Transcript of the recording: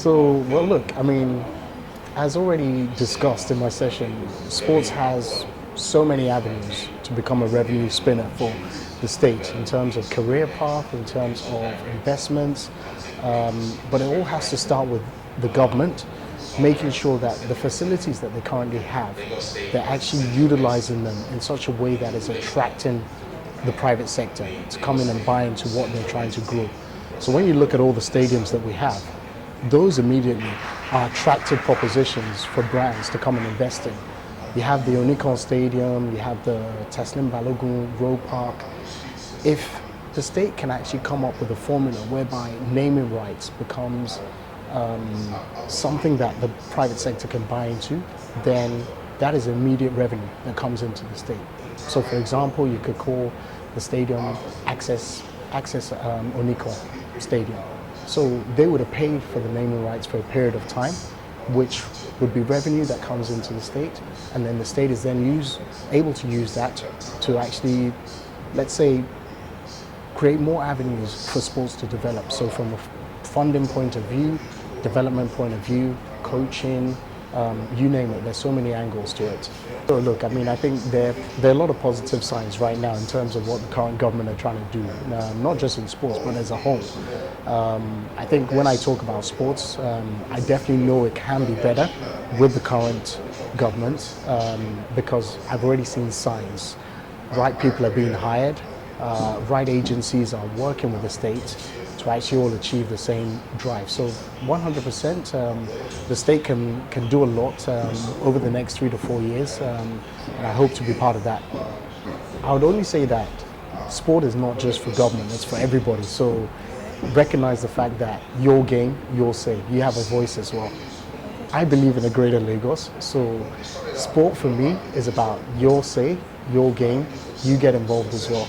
Well, look, as already discussed in my session, sports has so many avenues to become a revenue spinner for the state in terms of career path, in terms of investments, but it all has to start with the government making sure that the facilities that they currently have, they're actually utilizing them in such a way that is attracting the private sector to come in and buy into what they're trying to grow. So when you look at all the stadiums that we have, those immediately are attractive propositions for brands to come and invest in. You have the Onikon Stadium, you have the Teslim Balogun Road Park. If the state can actually come up with a formula whereby naming rights becomes something that the private sector can buy into, then that is immediate revenue that comes into the state. So for example, you could call the stadium Access Onikon Stadium. So they would have paid for the naming rights for a period of time, which would be revenue that comes into the state, and then the state is then able to use that to actually, let's say, create more avenues for sports to develop. So from a funding point of view, development point of view, coaching, you name it, there's so many angles to it. So look, I think there are a lot of positive signs right now in terms of what the current government are trying to do, not just in sports, but as a whole. I think when I talk about sports, I definitely know it can be better with the current government because I've already seen signs. Right people are being hired, right agencies are working with the state to actually all achieve the same drive. So 100% the state can do a lot over the next 3 to 4 years, and I hope to be part of that. I would only say that sport is not just for government, it's for everybody. So recognize the fact that your game, your say, you have a voice as well. I believe in a greater Lagos, so sport for me is about your say, your game, you get involved as well.